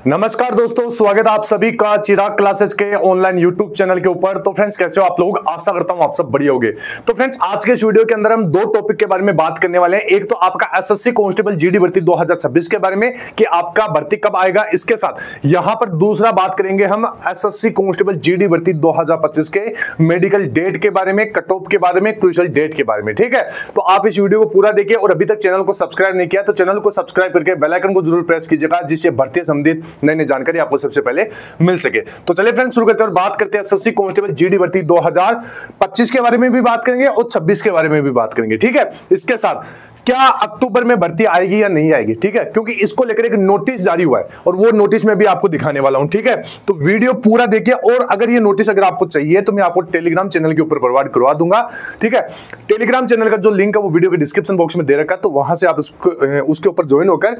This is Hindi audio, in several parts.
नमस्कार दोस्तों, स्वागत है आप सभी का चिराग क्लासेज के ऑनलाइन यूट्यूब चैनल के ऊपर। तो फ्रेंड्स, कैसे हो आप लोग? आशा करता हूं आप सब बढ़िया होंगे। तो फ्रेंड्स, आज के इस वीडियो के अंदर हम दो टॉपिक के बारे में बात करने वाले हैं। एक तो आपका एसएससी कांस्टेबल जीडी भर्ती 2026 के बारे में कि आपका भर्ती कब आएगा, इसके साथ यहां पर दूसरा बात करेंगे हम एसएससी कांस्टेबल जीडी भर्ती 2025 के मेडिकल डेट के बारे में, कट ऑफ के बारे में, क्रूशियल डेट के बारे में। ठीक है, तो आप इस वीडियो को पूरा देखिए और अभी तक चैनल को सब्सक्राइब नहीं किया तो चैनल को सब्सक्राइब करके बेल आइकन को जरूर प्रेस कीजिएगा, जिससे भर्ती संबंधित नई नई जानकारी आपको सबसे पहले मिल सके। तो चलिए फ्रेंड्स, शुरू करते हैं और बात करते हैं एसएससी कांस्टेबल जीडी भर्ती 2025 के बारे में भी बात करेंगे और 26 के बारे में भी बात करेंगे। ठीक है, इसके साथ क्या अक्टूबर में भर्ती आएगी या नहीं आएगी, ठीक है, क्योंकि इसको लेकर एक नोटिस जारी हुआ है और वो नोटिस में भी आपको दिखाने वाला हूं। ठीक है, तो वीडियो पूरा देखिए और अगर ये नोटिस अगर आपको चाहिए तो मैं आपको टेलीग्राम चैनल के ऊपर प्रोवाइड करवा दूंगा। ठीक है, टेलीग्राम चैनल का जो लिंक है वो वीडियो के डिस्क्रिप्शन बॉक्स में दे रखा है, तो वहां से आप उसके ऊपर ज्वाइन होकर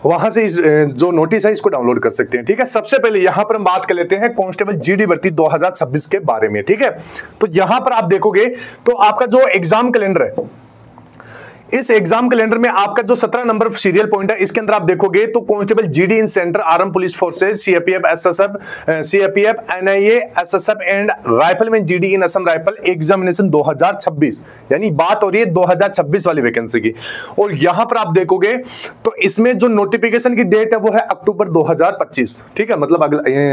वहां से जो नोटिस है इसको डाउनलोड कर सकते हैं। ठीक है, सबसे पहले यहां पर हम बात कर लेते हैं कांस्टेबल जीडी भर्ती 2026 के बारे में। ठीक है, तो यहां पर आप देखोगे तो आपका जो एग्जाम कैलेंडर है, इस एग्जाम कैलेंडर में आपका जो 17 नंबर सीरियल पॉइंट है, इसके अंदर आप देखोगे तो constable GD in centre arm police forces CAPF SSF CAPF NIA SSF and rifleman GD in Assam rifle examination 2026, यानी बात हो रही है 2026 वाली वैकेंसी की। और यहां पर आप देखोगे तो इसमें जो नोटिफिकेशन की डेट है वो है अक्टूबर 2025। ठीक है, मतलब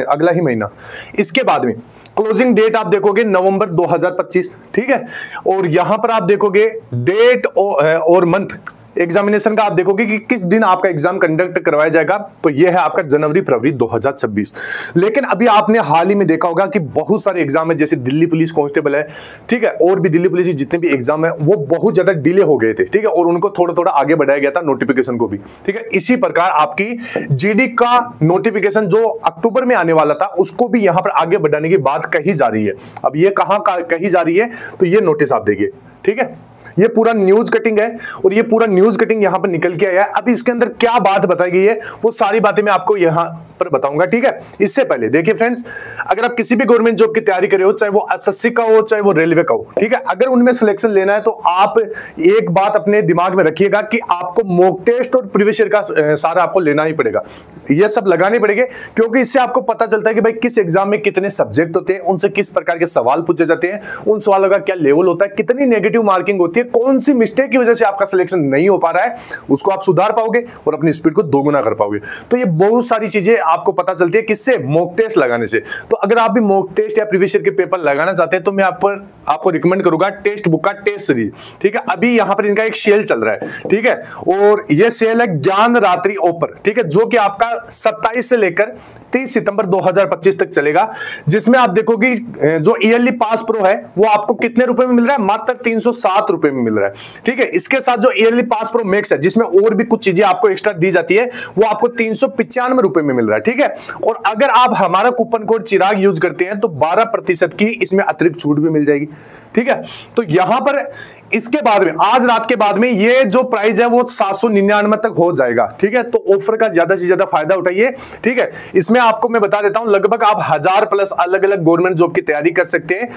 अगला ही महीना। इसके बाद में क्लोजिंग डेट आप देखोगे नवंबर 2025। ठीक है, और यहां पर आप देखोगे डेट और मंथ एग्जामिनेशन का आप देखोगे कि किस दिन आपका एग्जाम कंडक्ट करवाया जाएगा, तो यह है आपका जनवरी फरवरी 2026। लेकिन अभी आपने हाल ही में देखा होगा कि बहुत सारे एग्जाम है, जैसे दिल्ली पुलिस कांस्टेबल है, ठीक है, और भी दिल्ली पुलिस जितने भी एग्जाम है वो बहुत ज्यादा डिले हो गए थे। ठीक है, और उनको थोड़ा थोड़ा आगे बढ़ाया गया था नोटिफिकेशन को भी। ठीक है, इसी प्रकार आपकी जीडी का नोटिफिकेशन जो अक्टूबर में आने वाला था उसको भी यहां पर आगे बढ़ाने की बात कही जा रही है। अब ये कहां कही जा रही है, तो ये नोटिस आप देखिए। ठीक है, ये पूरा न्यूज कटिंग है और ये पूरा न्यूज कटिंग यहां पर निकल के आया है। अब इसके अंदर क्या बात बताई गई है वो सारी बातें मैं आपको यहां पर बताऊंगा। ठीक है, इससे पहले देखिए फ्रेंड्स, अगर आप किसी भी गवर्नमेंट जॉब की तैयारी कर रहे हो, चाहे वो एसएससी का हो चाहे वो रेलवे का हो, ठीक है, अगर उनमें सिलेक्शन लेना है तो आप एक बात अपने दिमाग में रखिएगा कि आपको मॉक टेस्ट और प्रीवियस ईयर का सारा आपको लेना ही पड़ेगा, ये सब लगाने पड़ेंगे, क्योंकि इससे आपको पता चलता है कि भाई किस एग्जाम में कितने सब्जेक्ट होते हैं, उनसे किस प्रकार के सवाल पूछे जाते हैं, उन सवालों का क्या लेवल होता है, कितनी नेगेटिव मार्किंग होती है, कौन सी मिस्टेक की वजह से आपका सिलेक्शन नहीं हो पा रहा है, उसको आप सुधार पाओगे और अपनी स्पीड को दोगुना कर पाओगे। तो ये बहुत सारी चीजें आपको पता चलती है किससे, मॉक टेस्ट लगाने से। तो अगर आप भी मॉक टेस्ट या प्रीवियस ईयर के पेपर लगाना चाहते हैं तो मैं आपको रिकमेंड करूंगा टेक्स्ट बुक का टेस्ट सीरीज। ठीक है, अभी यहां पर इनका एक सेल चल रहा है। ठीक है, और यह सेल है ज्ञान रात्रि ऑफर। ठीक है, जो कि आपका 27 से लेकर 30 सितंबर 2025 तक चलेगा, जिसमें आप देखोगे जो ईयरली पास प्रो है वो आपको कितने रुपए में मिल रहा है, मात्र 307 रुपए में मिल रहा है। ठीक है, इसके साथ जो ईयरली पास प्रो मैक्स है, जिसमें और भी कुछ चीजें आपको एक्स्ट्रा दी जाती है, वो आपको 395 रुपए में मिल रहा है। ठीक है, और अगर आप हमारा कूपन कोड चिराग यूज करते हैं तो 12% की इसमें अतिरिक्त छूट भी मिल जाएगी। ठीक है, तो यहां पर इसके बाद में आज रात के बाद में ये जो प्राइस है वो 799 तक हो जाएगा। ठीक है, तो ऑफर का ज्यादा से ज्यादा फायदा उठाइए। ठीक है, इसमें आपको मैं बता देता हूं लगभग आप 1000 प्लस अलग अलग गवर्नमेंट जॉब की तैयारी कर सकते हैं।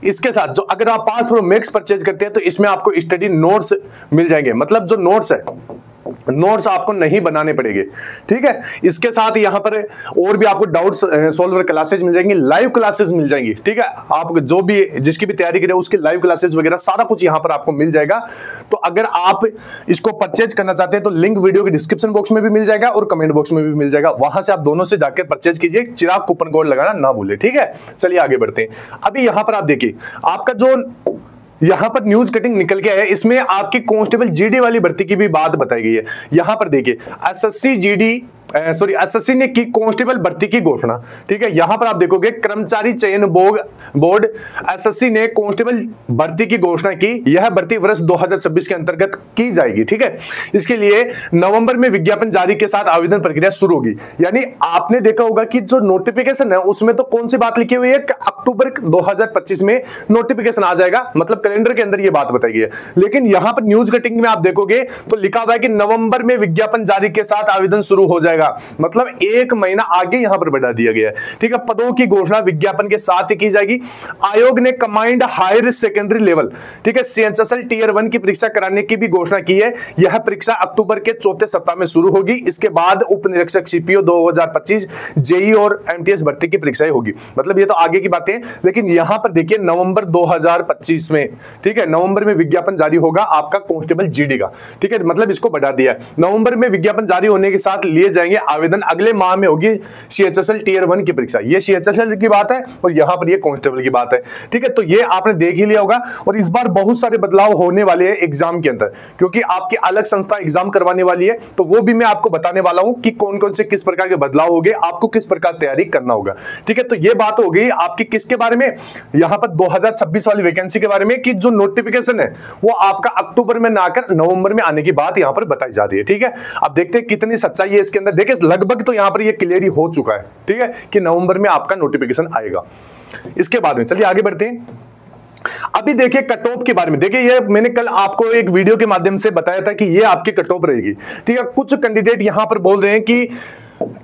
इसके साथ जो अगर आप 5 प्रो मैक्स परचेज करते हैं तो इसमें आपको स्टडी नोट्स मिल जाएंगे, मतलब जो नोट्स है नोट्स आपको नहीं बनाने पड़ेंगे। ठीक है, इसके साथ यहां पर और भी आपको डाउट्स सॉल्वर क्लासेस मिल जाएंगी, लाइव क्लासेस मिल जाएंगी। ठीक है, आप जो भी जिसकी भी तैयारी करें उसकी लाइव क्लासेस वगैरह सारा कुछ यहां पर आपको मिल जाएगा। तो अगर आप इसको परचेज करना चाहते हैं तो लिंक वीडियो के डिस्क्रिप्शन बॉक्स में भी मिल जाएगा और कमेंट बॉक्स में भी मिल जाएगा, वहां से आप दोनों से जाकर परचेज कीजिए। चिराग कूपन कोड लगाना ना भूले। ठीक है, चलिए आगे बढ़ते हैं। अभी यहां पर आप देखिए आपका जो यहां पर न्यूज कटिंग निकल के आया है, इसमें आपकी कांस्टेबल जीडी वाली भर्ती की भी बात बताई गई है। यहां पर देखिए एसएससी ने की कांस्टेबल भर्ती की घोषणा। ठीक है, यहां पर आप देखोगे कर्मचारी चयन बोर्ड एसएससी ने कांस्टेबल भर्ती की घोषणा की। यह भर्ती वर्ष 2026 के अंतर्गत की जाएगी। ठीक है, इसके लिए नवंबर में विज्ञापन जारी के साथ आवेदन प्रक्रिया शुरू होगी। यानी आपने देखा होगा कि जो नोटिफिकेशन है उसमें तो कौन सी बात लिखी हुई है कि अक्टूबर 2025 में नोटिफिकेशन आ जाएगा, मतलब कैलेंडर के अंदर ये बात बताई गई है। लेकिन यहां पर न्यूज कटिंग में आप देखोगे तो लिखा हुआ है कि नवंबर में विज्ञापन जारी के साथ आवेदन शुरू हो जाएगा, मतलब 1 महीना आगे यहां पर बढ़ा दिया गया है। ठीक है, पदों की घोषणा विज्ञापन के साथ ही की जाएगी। आयोग ने कंबाइंड हायर सेकेंडरी लेवल, ठीक है, सीएचएसएल टियर 1 की परीक्षा कराने की भी घोषणा की है। यह परीक्षा अक्टूबर के चौथे सप्ताह में शुरू होगी। इसके बाद उप निरीक्षक सीपीओ 2025, जेई और एमटीएस भर्ती की परीक्षाएं होगी। मतलब ये तो आगे की बातें, लेकिन यहां पर देखिए नवंबर 2025 में, ठीक है, नवंबर में विज्ञापन जारी होगा आपका कांस्टेबल जीडी का। ठीक है, मतलब इसको बढ़ा दिया है। नवंबर में विज्ञापन जारी होने के साथ लिए जाएंगे आवेदन। अगले माह में होगी सीएचएसएल टियर 1 की परीक्षा। ये सीएचएसएल की बात है और यहां पर ये कांस्टेबल की बात है। ठीक है, तो ये आपने देख ही लिया होगा। और इस बार बहुत सारे बदलाव होने वाले हैं एग्जाम के अंदर, क्योंकि आपकी अलग संस्था एग्जाम करवाने वाली है, तो वो भी मैं आपको बताने वाला हूं कि कौन कौन से किस प्रकार के बदलाव होंगे, आपको किस प्रकार तैयारी करना होगा। ठीक है, तो ये बात हो गई आपकी किसके बारे में, यहां पर 2026 वाली वैकेंसी के बारे में, कि जो नोटिफिकेशन है वो आपका अक्टूबर में ना आकर नवंबर में आने की बात यहां पर बताई जा रही है। ठीक है, अब देखते हैं कितनी सच्चाई है इसके अंदर। देखिए लगभग तो यहां पर ये क्लियर ही हो चुका है, ठीक है, कि नवंबर में आपका नोटिफिकेशन आएगा। इसके बाद में चलिए आगे बढ़ते हैं। अभी देखिए कट ऑफ के बारे में। देखिए ये मैंने कल आपको एक वीडियो के माध्यम से बताया था कि ये आपकी कट ऑफ रहेगी। ठीक है, कुछ कैंडिडेट यहां पर बोल रहे हैं कि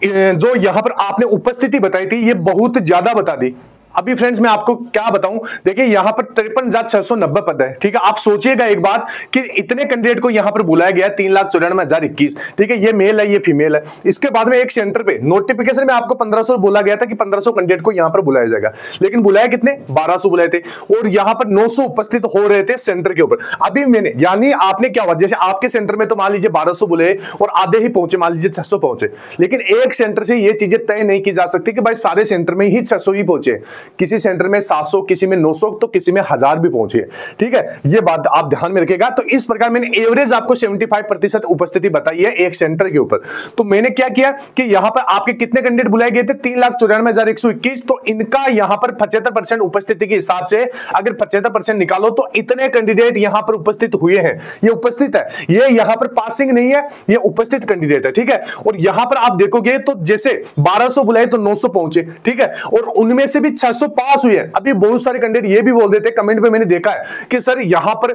जो यहां पर आपने उपस्थिति बताई थी ये बहुत ज्यादा बता दी। अभी फ्रेंड्स मैं आपको क्या बताऊं, देखिए यहां पर 53,690 पद है। ठीक है, आप सोचिएगा एक बात कि इतने कैंडिडेट को यहां पर बुलाया गया 3,94,021। ठीक है, ये मेल है ये फीमेल है। इसके बाद में एक सेंटर पे नोटिफिकेशन में आपको 1500 बोला गया था कि 1500 कैंडिडेट को यहां पर बुलाया जाएगा, लेकिन बुलाया कितने, 1200 बुलाए थे, और यहां पर 900 उपस्थित हो रहे थे सेंटर के ऊपर। अभी मैंने यानी आपने क्या हुआ, जैसे आपके सेंटर में तो मान लीजिए 1200 बुलाए और आधे ही पहुंचे, मान लीजिए 600 पहुंचे, लेकिन एक सेंटर से ये चीजें तय नहीं की जा सकती कि भाई सारे सेंटर में ही 600 ही पहुंचे। किसी सेंटर में 700, किसी में 900, तो किसी में 1000 भी पहुंची है। ठीक है, ये बात आप ध्यान में रखिएगा। तो इस प्रकार मैंने एवरेज आपको 75% उपस्थिति बताई है एक सेंटर के ऊपर। तो मैंने क्या किया कि यहां पर आपके कितने कैंडिडेट बुलाए गए थे, 3,94,121। तो इनका यहां पर 75% उपस्थिति के हिसाब से अगर 75% निकालो तो इतने कैंडिडेट यहां पर उपस्थित हुए हैं। ये उपस्थित है, ये यहां पर पासिंग नहीं है, ये उपस्थित कैंडिडेट है। ठीक है, और यहां पर आप देखोगे तो जैसे 1200 बुलाए तो 900 पहुंचे। ठीक है, और उनमें से भी 600 पास हुए हैं। अभी बहुत सारे कैंडिडेट ये भी बोल देते कमेंट में, मैंने देखा है कि सर यहां पर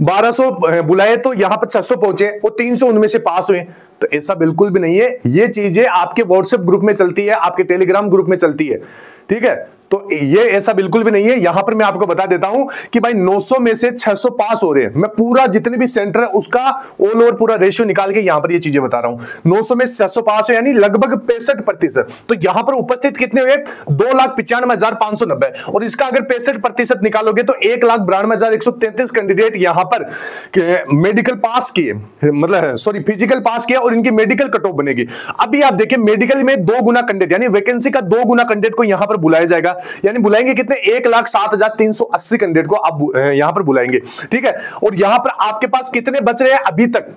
1200 बुलाए तो यहां पर 600 पहुंचे और 300 उनमें से पास हुए। तो ऐसा बिल्कुल भी नहीं है। ये चीजें आपके व्हाट्सएप ग्रुप में चलती है, आपके टेलीग्राम ग्रुप में चलती है। ठीक है, तो ये ऐसा बिल्कुल भी नहीं है। यहां पर मैं आपको बता देता हूं कि भाई 900 में से 600 पास हो रहे हैं। मैं पूरा जितने भी सेंटर है उसका ऑल ओवर पूरा रेशियो निकाल के यहां पर ये चीजें बता रहा हूं। 900 में 600 पास है यानी लगभग 65%। तो यहां पर उपस्थित कितने हुए, 2,95,590। और इसका अगर 65% निकालोगे तो 1,92,133 कैंडिडेट यहां पर मेडिकल पास किए, मतलब सॉरी फिजिकल पास किया, और इनकी मेडिकल कट ऑफ बनेगी। अभी आप देखिए मेडिकल में 2 गुना कैंडिडेट यानी वैकेंसी का 2 गुना कैंडिडेट को यहां पर बुलाया जाएगा। यानी बुलाएंगे कितने, 1,07,380 कैंडिडेट को आप यहां पर बुलाएंगे। ठीक है, और यहां पर आपके पास कितने बच रहे हैं अभी तक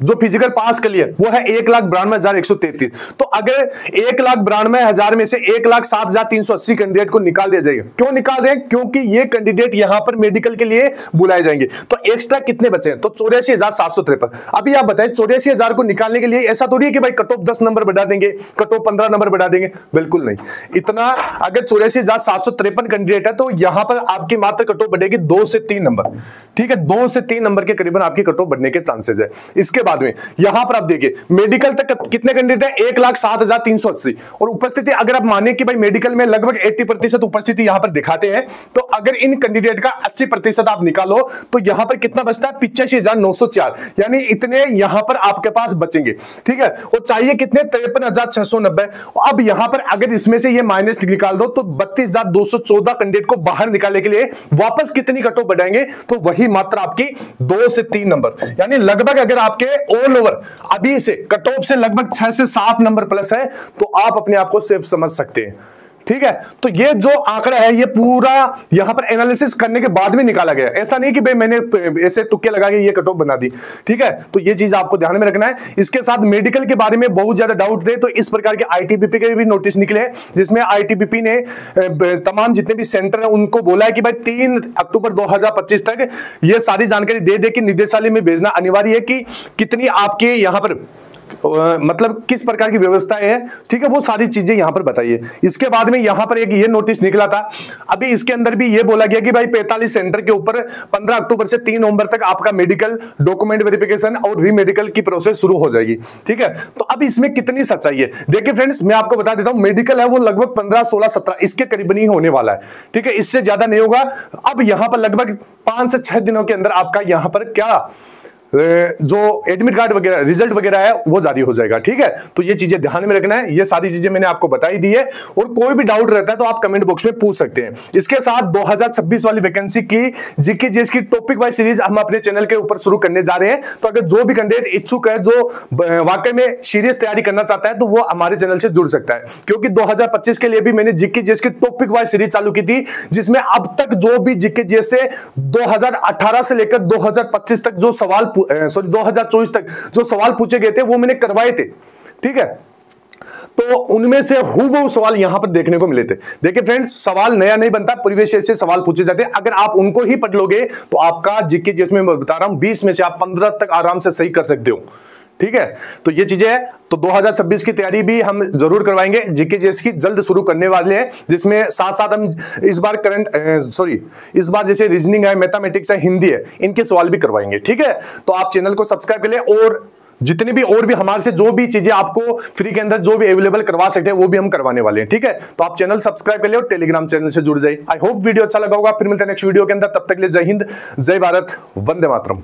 जो फिजिकल पास कर लिया, वो है 1,92,133। तो अगर 1,92,000 में से 1,07,380 कैंडिडेट को निकाल दिया जाएगा। क्यों निकाल दें, क्योंकि ये कैंडिडेट यहां पर मेडिकल के लिए बुलाए जाएंगे। तो एक्स्ट्रा कितने बचे हैं, तो 84,753। अभी आप बताएं 84,000 को निकालने के लिए ऐसा थोड़ी है कि भाई कट ऑफ 10 नंबर बढ़ा देंगे, कट ऑफ 15 नंबर बढ़ा देंगे, बिल्कुल नहीं। इतना अगर 84,753 कैंडिडेट है तो यहां पर आपकी मात्र कट ऑफ बढ़ेगी 2 से 3 नंबर। ठीक है, 2 से 3 नंबर के करीबन आपकी कट ऑफ बढ़ने के चांसेस है। इसके बाद में यहां पर आप देखिए मेडिकल तक कितने कैंडिडेट है, 1,07,380। और उपस्थिति अगर आप माने कि भाई मेडिकल में लगभग 80% उपस्थिति यहां पर दिखाते हैं, तो अगर इन कैंडिडेट का 80% आप निकालो तो यहां पर कितना बचता है, 85,904। यानी इतने यहां पर आपके पास बचेंगे। ठीक है, और चाहिए कितने, 53,690। अब यहां पर अगर इसमें से ये माइनस निकाल दो तो 32,214 कैंडिडेट को बाहर निकालने के लिए वापस कितनी कट ऑफ बढ़ाएंगे, तो वही मात्र आपकी 2 से 3 नंबर। यानी लगभग अगर आपके ऑल ओवर अभी से कट ऑफ से लगभग 6 से 7 नंबर प्लस है, तो आप अपने आप को सेफ समझ सकते हैं। ठीक है, तो ये जो आंकड़ा है ये पूरा यहां पर एनालिसिस करने के बाद में निकाला गया। ऐसा नहीं कि भाई मैंने ऐसे तुक्के लगा के ये कट ऑफ बना दी। ठीक है, तो ये चीज आपको ध्यान में रखना है। इसके साथ मेडिकल के बारे में बहुत ज्यादा डाउट थे, तो इस प्रकार के आईटीबीपी के भी नोटिस निकले, जिसमें आईटीबीपी ने तमाम जितने भी सेंटर है उनको बोला है कि भाई 3 अक्टूबर 2025 तक ये सारी जानकारी दे दे कि निदेशालय में भेजना अनिवार्य है कि कितनी आपके यहां पर मतलब किस प्रकार की व्यवस्था है, ठीक है, वो सारी चीजें यहां पर बताइए। इसके बाद में यहां पर एक ये नोटिस निकला था, अभी इसके अंदर भी ये बोला गया कि भाई 45 सेंटर के ऊपर 15 अक्टूबर से 3 नवंबर तक आपका मेडिकल डॉक्यूमेंट वेरिफिकेशन और रीमेडिकल की प्रोसेस शुरू हो जाएगी, ठीक है। तो अब इसमें कितनी सच्चाई है, देखिए फ्रेंड्स मैं आपको बता देता हूं, मेडिकल है वो लगभग 15, 16, 17 इसके करीब नहीं होने वाला है, ठीक है, इससे ज्यादा नहीं होगा। अब यहां पर लगभग 5 से 6 दिनों के अंदर आपका यहां पर क्या जो एडमिट कार्ड वगैरह रिजल्ट वगैरह है वो जारी हो जाएगा, ठीक है। तो ये चीजें ध्यान में रखना है, ये सारी चीजें मैंने आपको बताई दी है, और कोई भी डाउट रहता है तो आप कमेंट बॉक्स में पूछ सकते हैं। इसके साथ 2026 वाली वैकेंसी की जीके जीएस की टॉपिक वाइज सीरीज हम अपने चैनल के ऊपर शुरू करने जा रहे हैं। तो अगर जो भी कैंडिडेट इच्छुक है, जो वाकई में सीरियस तैयारी करना चाहता है, तो वो हमारे चैनल से जुड़ सकता है, क्योंकि 2025 के लिए भी मैंने जीके जीएस की टॉपिक वाइज सीरीज चालू की थी, जिसमें अब तक जो भी जीके जीएस से 2018 से लेकर 2025 तक जो सवाल 2024 तक जो सवाल पूछे गए थे वो मैंने करवाए थे, ठीक है। तो उनमें से हूबहू सवाल यहां पर देखने को मिले थे। देखिए फ्रेंड्स, सवाल नया नहीं बनता, प्रीवियस से सवाल पूछे जाते हैं। अगर आप उनको ही पढ़ लोगे तो आपका जीके जीएस में मैं बता रहा हूं 20 में से आप 15 तक आराम से सही कर सकते हो, ठीक है। तो ये चीजें है, तो 2026 की तैयारी भी हम जरूर करवाएंगे, जीके जीएस की जल्द शुरू करने वाले हैं, जिसमें साथ साथ हम इस बार इस बार जैसे रीजनिंग है, मैथमेटिक्स है, हिंदी है, इनके सवाल भी करवाएंगे, ठीक है। तो आप चैनल को सब्सक्राइब कर ले, और जितने भी और भी हमारे से जो भी चीजें आपको फ्री के अंदर जो भी अवेलेबल करवा सकते हैं वो भी हम करवाने वाले हैं, ठीक है। तो आप चैनल सब्सक्राइब कर ले और टेलीग्राम चैनल से जुड़ जाइए। आई होप वीडियो अच्छा लगा होगा। फिर मिलते हैं नेक्स्ट वीडियो के अंदर, तब तक के लिए जय हिंद, जय भारत, वंदे मातरम।